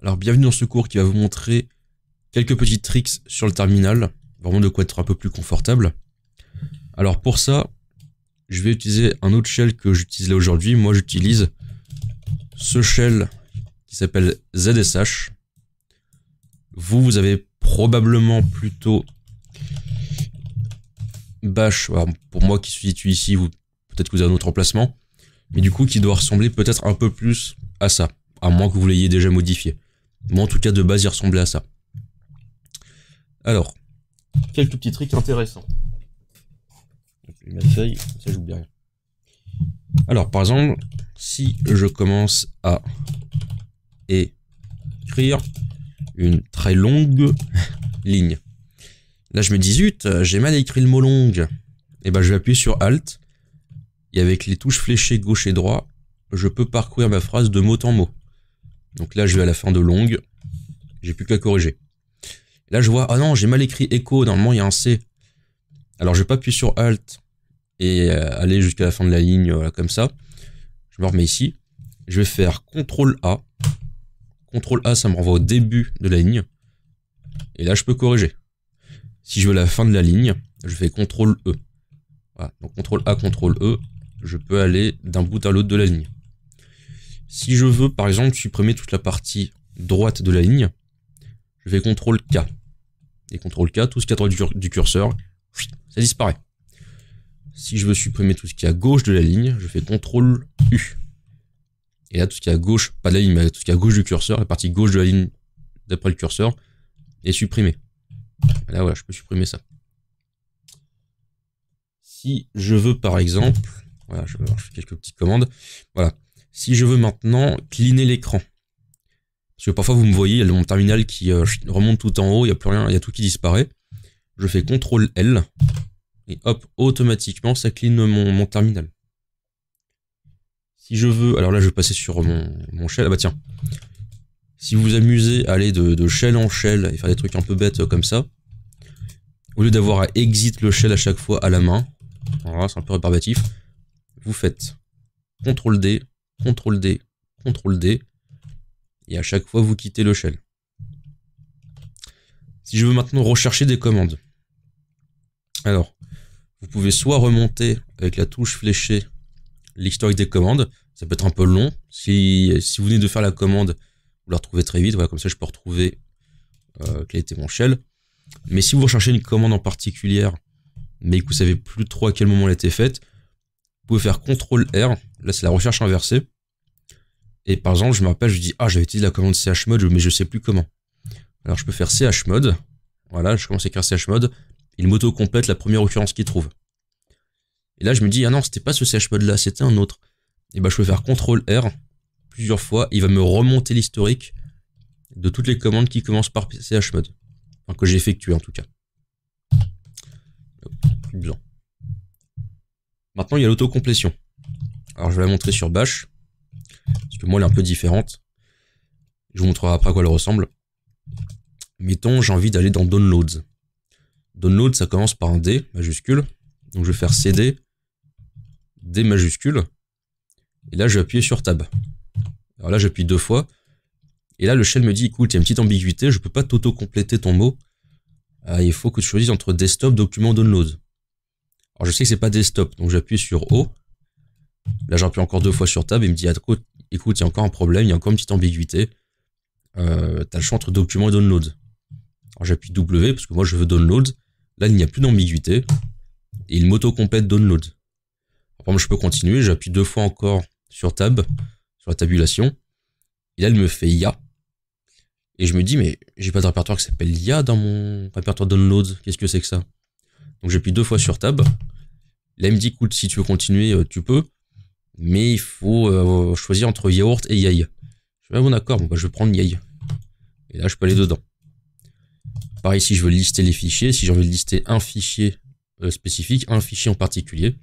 Alors bienvenue dans ce cours qui va vous montrer quelques petits tricks sur le terminal, vraiment de quoi être un peu plus confortable. Alors pour ça, je vais utiliser un autre shell que j'utilise là aujourd'hui. Moi j'utilise ce shell qui s'appelle ZSH. Vous avez probablement plutôt Bash. Alors, pour moi qui suis situé ici, peut-être que vous avez un autre emplacement, mais du coup qui doit ressembler peut-être un peu plus à ça, à moins que vous l'ayez déjà modifié. Moi en tout cas de base il ressemblait à ça. Alors, quelques petits tricks intéressants. Je vais mettre ma feuille, ça j'oublie rien. Alors par exemple, si je commence à écrire une très longue ligne, là je me dis zut, j'ai mal écrit le mot longue. Et ben je vais appuyer sur Alt, et avec les touches fléchées gauche et droit, je peux parcourir ma phrase de mot en mot. Donc là je vais à la fin de longue, j'ai plus qu'à corriger. Là je vois, ah non j'ai mal écrit écho, normalement il y a un C. Alors je vais pas appuyer sur Alt et aller jusqu'à la fin de la ligne, voilà, comme ça. Je me remets ici, je vais faire CTRL A. CTRL A ça me renvoie au début de la ligne. Et là je peux corriger. Si je veux la fin de la ligne, je fais CTRL E. Voilà, donc CTRL A, CTRL E, je peux aller d'un bout à l'autre de la ligne. Si je veux par exemple supprimer toute la partie droite de la ligne, je fais CTRL K. Et CTRL K, tout ce qui est à droite du curseur, ça disparaît. Si je veux supprimer tout ce qui est à gauche de la ligne, je fais CTRL U. Et là, tout ce qui est à gauche, pas de la ligne, mais tout ce qui est à gauche du curseur, la partie gauche de la ligne d'après le curseur, est supprimée. Et là, voilà, je peux supprimer ça. Si je veux, par exemple, voilà, je fais quelques petites commandes. Voilà. Si je veux maintenant cleaner l'écran, parce que parfois vous me voyez, il y a mon terminal qui remonte tout en haut, il n'y a plus rien, il y a tout qui disparaît. Je fais CTRL L. Et hop, automatiquement, ça clean mon terminal. Si je veux, alors là, je vais passer sur mon shell. Ah bah tiens, si vous vous amusez à aller de shell en shell et faire des trucs un peu bêtes comme ça, au lieu d'avoir à exit le shell à chaque fois à la main, voilà, c'est un peu rébarbatif, vous faites CTRL D, CTRL D, CTRL D, et à chaque fois, vous quittez le shell. Si je veux maintenant rechercher des commandes, alors, vous pouvez soit remonter avec la touche fléchée l'historique des commandes, ça peut être un peu long. Si vous venez de faire la commande, vous la retrouvez très vite, voilà, comme ça je peux retrouver quel était mon shell. Mais si vous recherchez une commande en particulier, mais que vous savez plus trop à quel moment elle a été faite, vous pouvez faire CTRL R, là c'est la recherche inversée. Et par exemple, je me rappelle, je dis, ah j'avais utilisé la commande chmod, mais je sais plus comment. Alors je peux faire chmod, voilà, je commence à écrire chmod, il m'auto-complète la première occurrence qu'il trouve. Et là, je me dis, ah non, c'était pas ce chmod là, c'était un autre. Et bah, je peux faire CTRL R plusieurs fois, il va me remonter l'historique de toutes les commandes qui commencent par chmod. Enfin, que j'ai effectué en tout cas. Plus besoin. Maintenant, il y a l'autocomplétion. Alors, je vais la montrer sur Bash, parce que moi, elle est un peu différente. Je vous montrerai après à quoi elle ressemble. Mettons, j'ai envie d'aller dans Downloads. Download, ça commence par un D majuscule. Donc je vais faire CD, D majuscule. Et là, je vais appuyer sur Tab. Alors là, j'appuie 2 fois. Et là, le shell me dit, écoute, il y a une petite ambiguïté, je peux pas t'auto-compléter ton mot. Il faut que tu choisisses entre desktop, document, download. Alors je sais que c'est pas desktop, donc j'appuie sur O. Là, j'appuie encore 2 fois sur Tab et il me dit, écoute, il y a encore un problème, il y a encore une petite ambiguïté. T'as le choix entre document et download. Alors j'appuie W parce que moi je veux download. Là, il n'y a plus d'ambiguïté. Et il m'auto-complète download. Après, moi, je peux continuer. J'appuie 2 fois encore sur Tab, sur la tabulation. Et là, elle me fait IA. Et je me dis, mais j'ai pas de répertoire qui s'appelle IA dans mon répertoire download. Qu'est-ce que c'est que ça? Donc, j'appuie 2 fois sur Tab. Là, elle me dit, écoute, si tu veux continuer, tu peux. Mais il faut choisir entre yaourt et yay. Je fais, ah bon, d'accord, bon, bah, je vais prendre yay. Et là, je peux aller dedans. Pareil, si je veux lister les fichiers, si j'ai envie de lister un fichier spécifique, un fichier en particulier,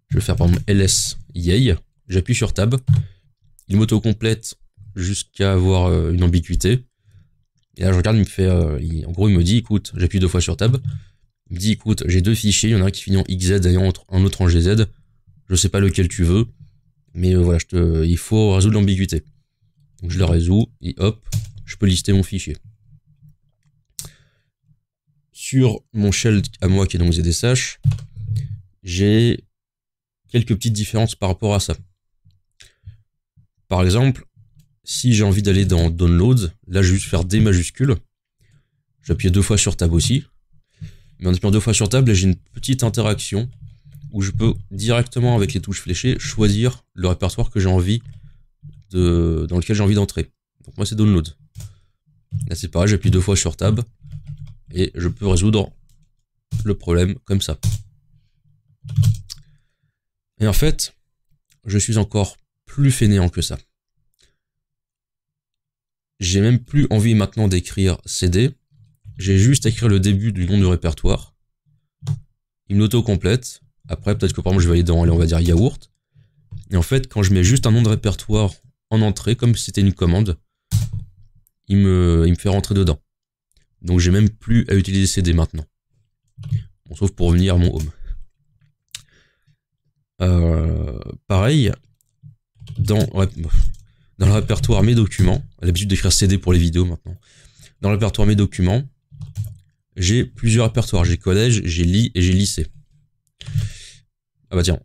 je vais faire par exemple ls yay, j'appuie sur Tab, il m'auto-complète jusqu'à avoir une ambiguïté. Et là, je regarde, il me fait, en gros, il me dit, écoute, j'appuie 2 fois sur Tab, il me dit, écoute, j'ai 2 fichiers, il y en a un qui finit en XZ et un autre en GZ, je sais pas lequel tu veux, mais voilà, il faut résoudre l'ambiguïté. Donc je le résous, et hop, je peux lister mon fichier. Sur mon shell à moi qui est donc ZSH, j'ai quelques petites différences par rapport à ça. Par exemple, si j'ai envie d'aller dans Downloads, là je vais juste faire D majuscule. J'appuie 2 fois sur Tab aussi. Mais en appuyant 2 fois sur Tab, là j'ai une petite interaction où je peux directement avec les touches fléchées choisir le répertoire que j'ai envie dans lequel j'ai envie d'entrer. Donc moi c'est Download. Là c'est pareil, j'appuie 2 fois sur Tab et je peux résoudre le problème comme ça. Et en fait, je suis encore plus fainéant que ça. J'ai même plus envie maintenant d'écrire CD. J'ai juste à écrire le début du nom du répertoire. Il me l'auto-complète. Après, peut-être que par exemple, je vais aller dans, on va dire, yaourt. Et en fait, quand je mets juste un nom de répertoire en entrée, comme si c'était une commande, il me fait rentrer dedans. Donc, j'ai même plus à utiliser CD maintenant. Bon, sauf pour revenir à mon home. Pareil, dans le répertoire mes documents, à l'habitude d'écrire CD pour les vidéos maintenant. Dans le répertoire mes documents, j'ai plusieurs répertoires. J'ai collège, j'ai lit et j'ai lycée. Ah bah tiens.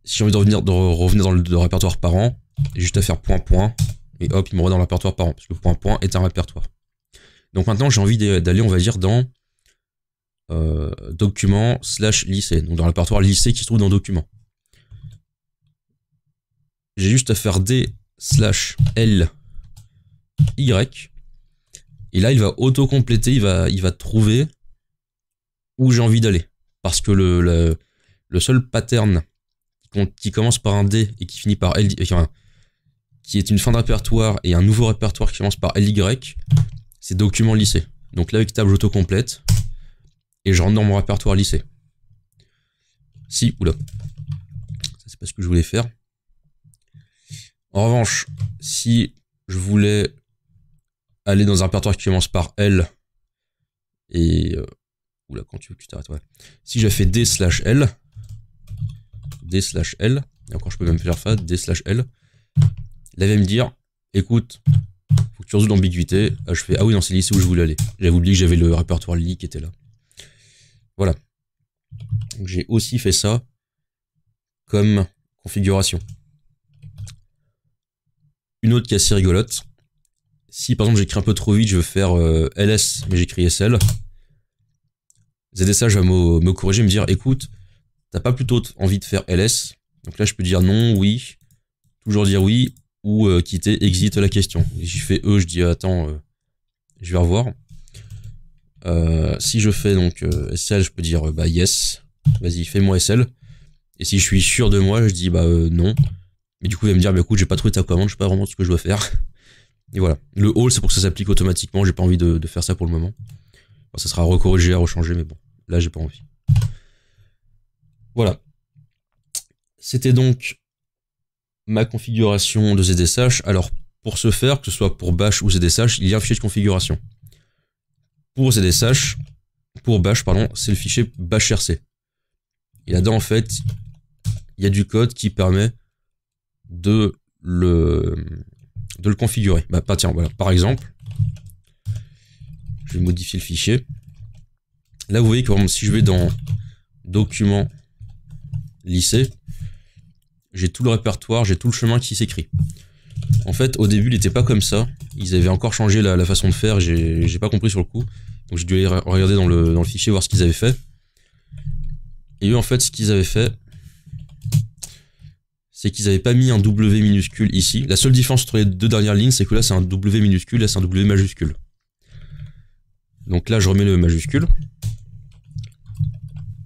Si j'ai envie de revenir dans le répertoire parent, j'ai juste à faire point, et hop, il me remet dans le répertoire parent, parce que point est un répertoire. Donc maintenant, j'ai envie d'aller, on va dire, dans document / lycée. Donc dans le répertoire lycée qui se trouve dans document. J'ai juste à faire D / L Y. Et là, il va auto-compléter, il va trouver où j'ai envie d'aller. Parce que le seul pattern qui commence par un D et qui finit par L, qui est une fin de répertoire et un nouveau répertoire qui commence par LY, c'est document lycée. Donc là, avec Tab, j'auto-complète et je rentre dans mon répertoire lycée. Ça c'est pas ce que je voulais faire. En revanche, si je voulais aller dans un répertoire qui commence par L et quand tu veux que tu t'arrêtes, ouais. Si j'ai fait D / L, et encore je peux même faire ça, D / L, là il va me dire, écoute, faut que tu résoudes l'ambiguïté. Je fais, ah oui, non, c'est le lycée où je voulais aller. J'avais oublié que j'avais le répertoire lit qui était là. Voilà. Donc j'ai aussi fait ça comme configuration. Une autre qui est assez rigolote. Si par exemple j'écris un peu trop vite, je veux faire LS, mais j'écris SL. ZSH va me corriger, me dire, écoute, t'as pas plutôt envie de faire LS? Donc là, je peux dire non, oui, toujours dire oui, ou quitter, exit la question. Et j'y fais je dis, attends, je vais revoir. Si je fais donc SL, je peux dire yes, vas-y, fais-moi SL. Et si je suis sûr de moi, je dis non. Mais du coup, il va me dire, écoute, j'ai pas trouvé ta commande, je sais pas vraiment ce que je dois faire. Et voilà. Le all, c'est pour que ça s'applique automatiquement, j'ai pas envie de faire ça pour le moment. Bon, ça sera recorrigé, à rechanger, mais bon, là, j'ai pas envie. Voilà. C'était donc ma configuration de ZSH. Alors, pour ce faire, que ce soit pour bash ou ZSH, il y a un fichier de configuration. Pour ZSH, pour bash, pardon, c'est le fichier bashrc. Et là-dedans, en fait, il y a du code qui permet de le configurer. Tiens, voilà. Par exemple, je vais modifier le fichier. Là, vous voyez que si je vais dans document lycée, j'ai tout le répertoire, j'ai tout le chemin qui s'écrit. En fait, au début, il n'était pas comme ça. Ils avaient encore changé la façon de faire. J'ai pas compris sur le coup. Donc j'ai dû aller regarder dans le fichier, voir ce qu'ils avaient fait. Et eux, en fait, ce qu'ils avaient fait, c'est qu'ils n'avaient pas mis un W minuscule ici. La seule différence entre les deux dernières lignes, c'est que là, c'est un W minuscule, là, c'est un W majuscule. Donc là, je remets le majuscule.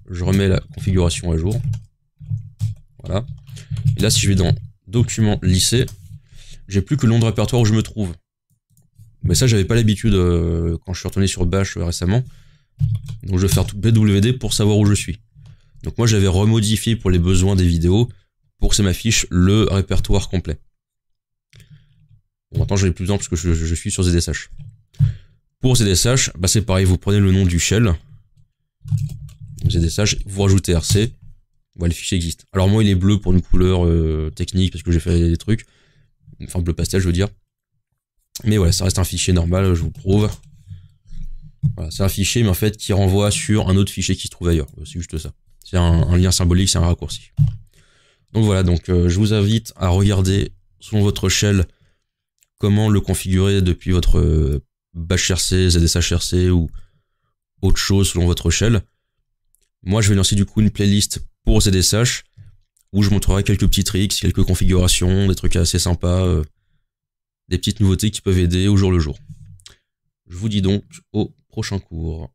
Je remets la configuration à jour. Voilà. Et là, si je vais dans document lycée, j'ai plus que le nom de répertoire où je me trouve. Mais ça, j'avais pas l'habitude quand je suis retourné sur Bash récemment. Donc je vais faire tout BWD pour savoir où je suis. Donc moi, j'avais remodifié pour les besoins des vidéos pour que ça m'affiche le répertoire complet. Bon, maintenant, j'en ai plus besoin parce que je suis sur ZSH. Pour ZSH, c'est pareil, vous prenez le nom du shell. ZSH, vous rajoutez RC. Voilà, le fichier existe. Alors moi, il est bleu pour une couleur technique parce que j'ai fait des trucs. Enfin, bleu pastel, je veux dire. Mais voilà, ça reste un fichier normal, je vous prouve. Voilà, c'est un fichier, mais en fait, qui renvoie sur un autre fichier qui se trouve ailleurs. C'est juste ça. C'est un lien symbolique, c'est un raccourci. Donc voilà, donc je vous invite à regarder selon votre shell comment le configurer depuis votre bash RC, ZSHRC ou autre chose selon votre shell. Moi, je vais lancer du coup une playlist pour ZSH où je montrerai quelques petits tricks, quelques configurations, des trucs assez sympas, des petites nouveautés qui peuvent aider au jour le jour. Je vous dis donc au prochain cours.